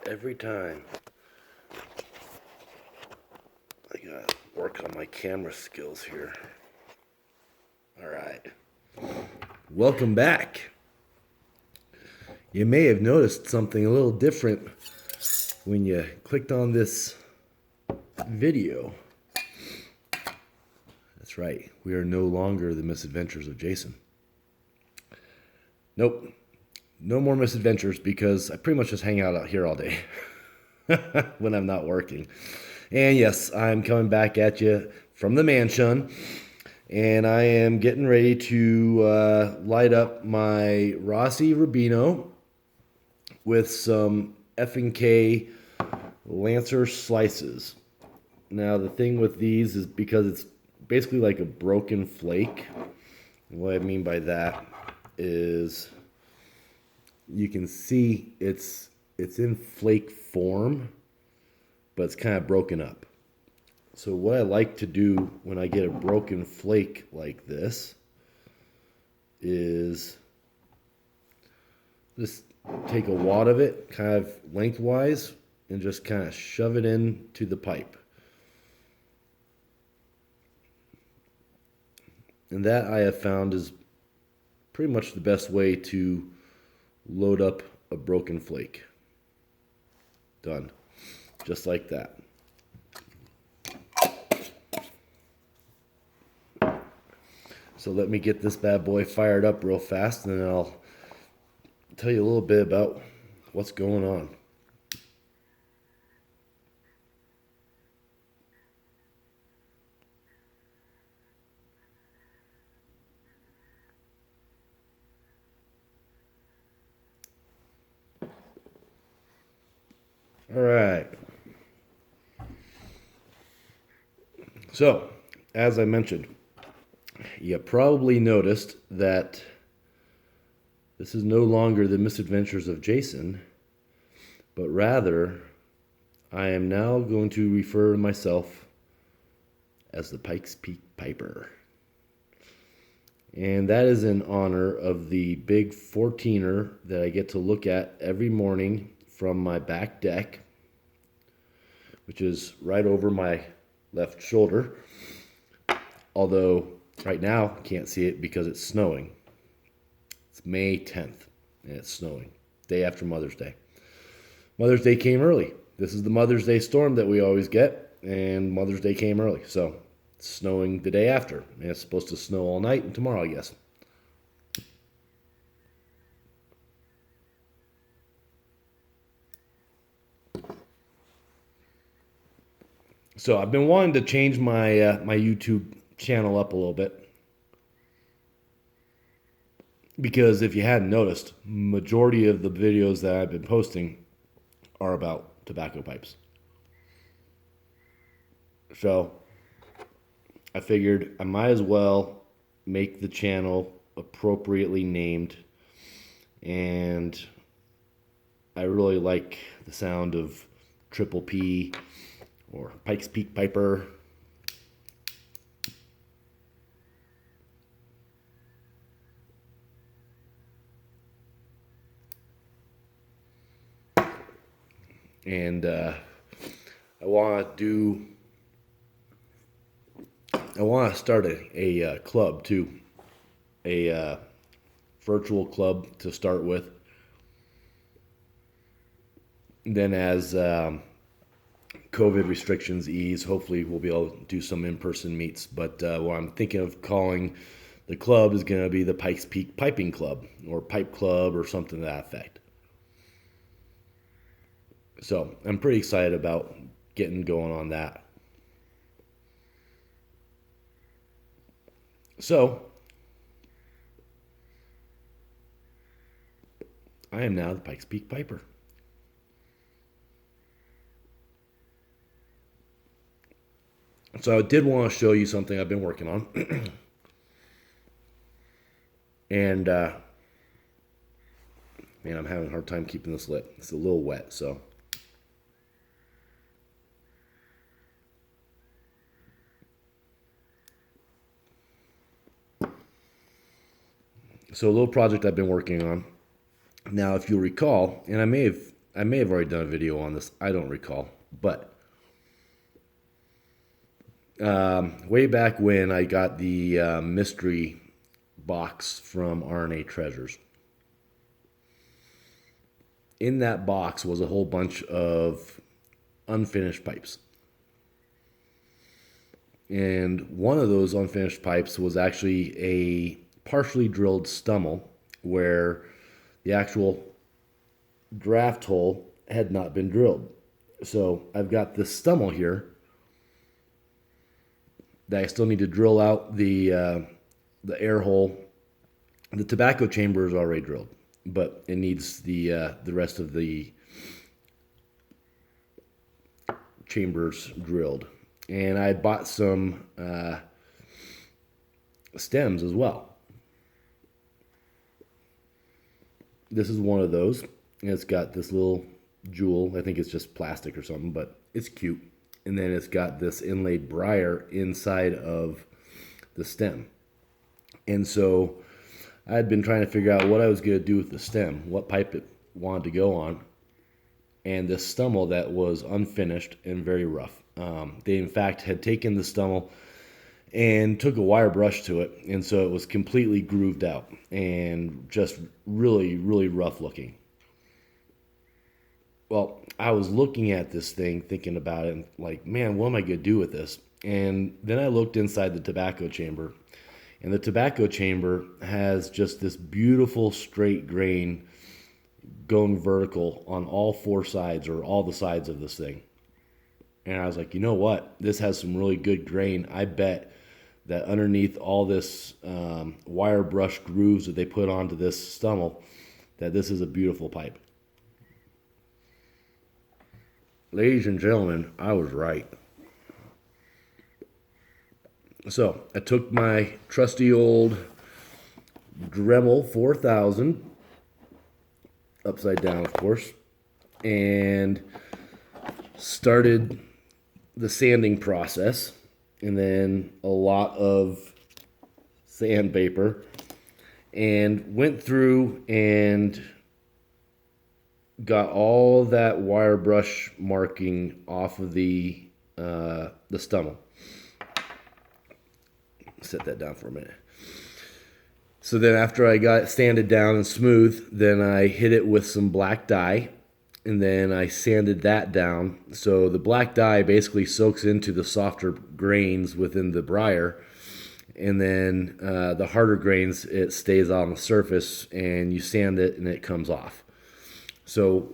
every time. I gotta work on my camera skills here. All right. Welcome back. You may have noticed something a little different when you clicked on this video. That's right. We are no longer the misadventures of Jason. Nope. No more misadventures because I pretty much just hang out here all day when I'm not working. And yes, I'm coming back at you from the mansion. And I am getting ready to light up my Rossi Rubino with some F&K Lancer slices. Now the thing with these is because it's basically like a broken flake. What I mean by that is you can see it's in flake form, but it's kind of broken up. So what I like to do when I get a broken flake like this is just take a wad of it, kind of lengthwise, and just kind of shove it into the pipe. And that I have found is pretty much the best way to load up a broken flake. Done. Just like that. So let me get this bad boy fired up real fast, and then I'll tell you a little bit about what's going on. All right. So, as I mentioned, you probably noticed that this is no longer the misadventures of Jason, but rather I am now going to refer to myself as the Pikes Peak Piper. And that is in honor of the big 14er that I get to look at every morning from my back deck, which is right over my left shoulder. Although right now I can't see it because it's snowing. It's May 10th and it's snowing, day after Mother's Day. Mother's Day came early. This is the Mother's Day storm that we always get, and Mother's Day came early. So it's snowing the day after, and it's supposed to snow all night and tomorrow, I guess. So I've been wanting to change my my YouTube channel up a little bit because if you hadn't noticed, majority of the videos that I've been posting are about tobacco pipes. So I figured I might as well make the channel appropriately named, and I really like the sound of Triple P or Pikes Peak Piper. And I want to start a club too, a virtual club to start with. Then as COVID restrictions ease, hopefully we'll be able to do some in-person meets. But what I'm thinking of calling the club is going to be the Pikes Peak Piping Club or Pipe Club or something to that effect. So I'm pretty excited about getting going on that. So I am now the Pikes Peak Piper. So I did want to show you something I've been working on. And man, I'm having a hard time keeping this lit. It's a little wet, so. So a little project I've been working on. Now, if you'll recall, and I may have I may have already done a video on this. I don't recall. But way back when I got the mystery box from RNA Treasures. In that box was a whole bunch of unfinished pipes. And one of those unfinished pipes was actually a partially drilled stummel where the actual draft hole had not been drilled. So I've got this stummel here that I still need to drill out the air hole. The tobacco chamber is already drilled, but it needs the rest of the chambers drilled. And I bought some stems as well. This is one of those. And it's got this little jewel. I think it's just plastic or something, but it's cute. And then it's got this inlaid briar inside of the stem. And so I had been trying to figure out what I was going to do with the stem, what pipe it wanted to go on. And this stummel that was unfinished and very rough. They, in fact, had taken the stummel and took a wire brush to it. And so it was completely grooved out and just really, really rough looking. Well, I was looking at this thing, thinking about it, and like, man, what am I going to do with this? And then I looked inside the tobacco chamber. And the tobacco chamber has just this beautiful straight grain going vertical on all four sides, or all the sides of this thing. And I was like, you know what? This has some really good grain. I bet that underneath all this wire brush grooves that they put onto this stummel, that this is a beautiful pipe. Ladies and gentlemen, I was right. So I took my trusty old Dremel 4000, upside down of course, and started the sanding process, and then a lot of sandpaper, and went through and got all that wire brush marking off of the stummel. Set that down for a minute. So then after I got it sanded down and smooth, then I hit it with some black dye, and then I sanded that down. So the black dye basically soaks into the softer grains within the briar, and then the harder grains, it stays on the surface, and you sand it and it comes off. So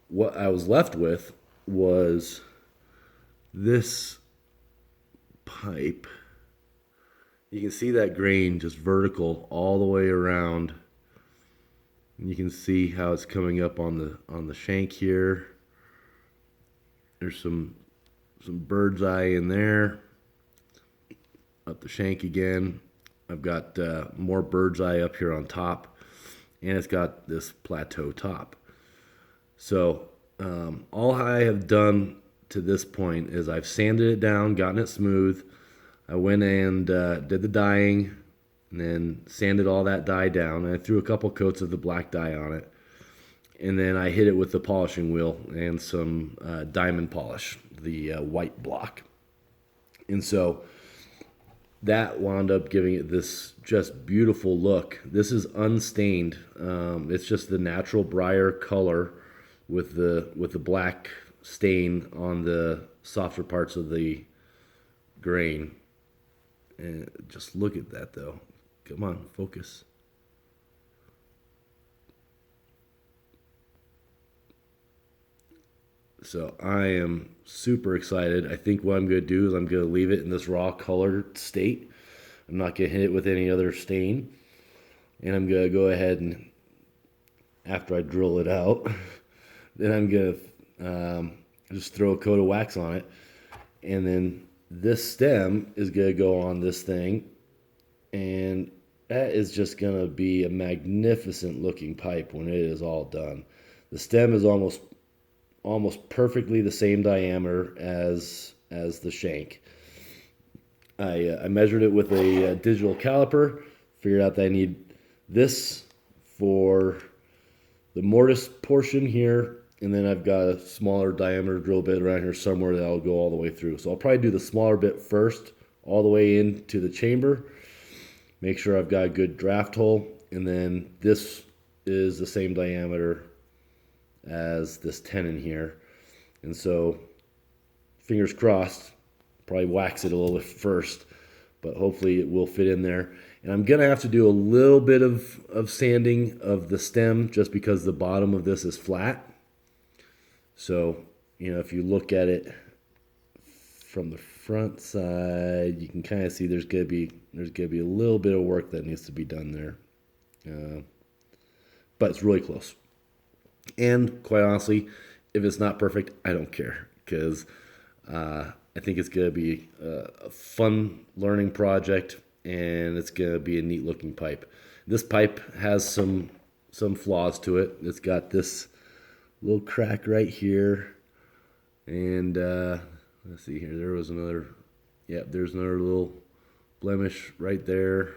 what I was left with was this pipe. You can see that grain just vertical all the way around. And you can see how it's coming up on the shank here. There's some bird's eye in there. Up the shank again. I've got more bird's eye up here on top, and it's got this plateau top. So all I have done to this point is I've sanded it down, gotten it smooth. I went and did the dyeing, and then sanded all that dye down. And I threw a couple coats of the black dye on it. And then I hit it with the polishing wheel and some diamond polish, the white block. And so that wound up giving it this just beautiful look. This is unstained. It's just the natural briar color with the black stain on the softer parts of the grain. And just look at that though. Come on, focus. So I am super excited. I think what I'm going to do is I'm going to leave it in this raw colored state. I'm not going to hit it with any other stain. And I'm going to go ahead and, after I drill it out, then I'm going to just throw a coat of wax on it. And then this stem is going to go on this thing. And that is just going to be a magnificent looking pipe when it is all done. The stem is almost perfectly the same diameter as the shank. I measured it with a digital caliper, figured out that I need this for the mortise portion here, And then I've got a smaller diameter drill bit around here somewhere that I'll go all the way through. So I'll probably do the smaller bit first, all the way into the chamber. Make sure I've got a good draft hole. And then this is the same diameter as this tenon here. And so, fingers crossed, probably wax it a little bit first, but hopefully it will fit in there. And I'm going to have to do a little bit of sanding of the stem just because the bottom of this is flat. So, if you look at it from the front side, you can kind of see there's going to be a little bit of work that needs to be done there. But it's really close. And quite honestly, if it's not perfect, I don't care, because I think it's going to be a fun learning project, and it's going to be a neat looking pipe. This pipe has some flaws to it. It's got this little crack right here, and let's see here. There's another little blemish right there,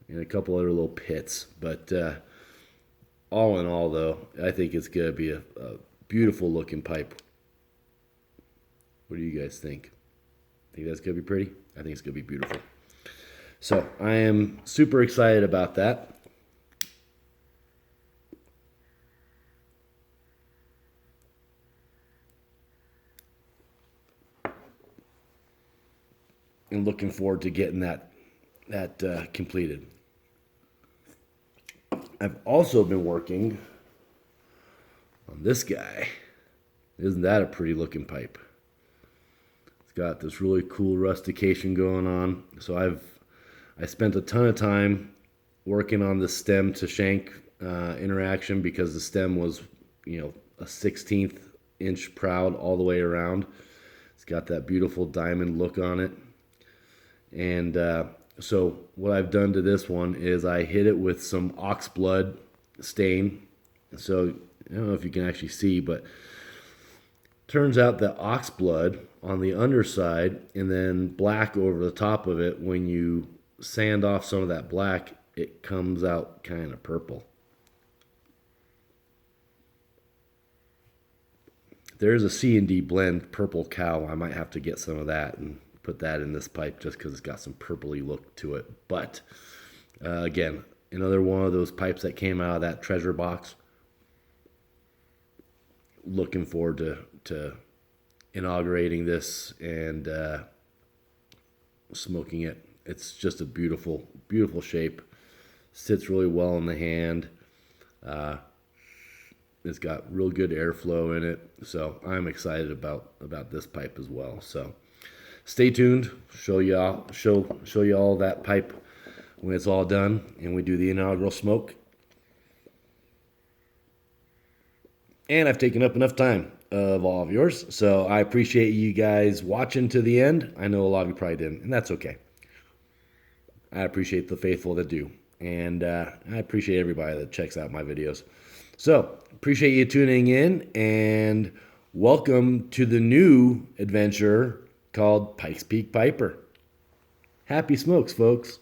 and a couple other little pits. But all in all, though, I think it's going to be a beautiful looking pipe. What do you guys think? Think that's going to be pretty? I think it's going to be beautiful. So I am super excited about that. And looking forward to getting that completed. I've also been working on this guy. Isn't that a pretty looking pipe? It's got this really cool rustication going on. So I spent a ton of time working on the stem to shank interaction, because the stem was, a 1/16 inch proud all the way around. It's got that beautiful diamond look on it. And so what I've done to this one is I hit it with some ox blood stain. So I don't know if you can actually see, but turns out that ox blood on the underside and then black over the top of it, when you sand off some of that black, it comes out kind of purple. There's a C&D blend purple cow. I might have to get some of that and put that in this pipe just because it's got some purpley look to it. But again, another one of those pipes that came out of that treasure box. Looking forward to inaugurating this and smoking it. It's just a beautiful, beautiful shape. Sits really well in the hand. It's got real good airflow in it. So I'm excited about this pipe as well. So stay tuned. Show you all that pipe when it's all done and we do the inaugural smoke. And I've taken up enough time of all of yours, so I appreciate you guys watching to the end. I know a lot of you probably didn't, and that's okay. I appreciate the faithful that do, and I appreciate everybody that checks out my videos. So appreciate you tuning in, and welcome to the new adventure called Pikes Peak Piper. Happy smokes, folks.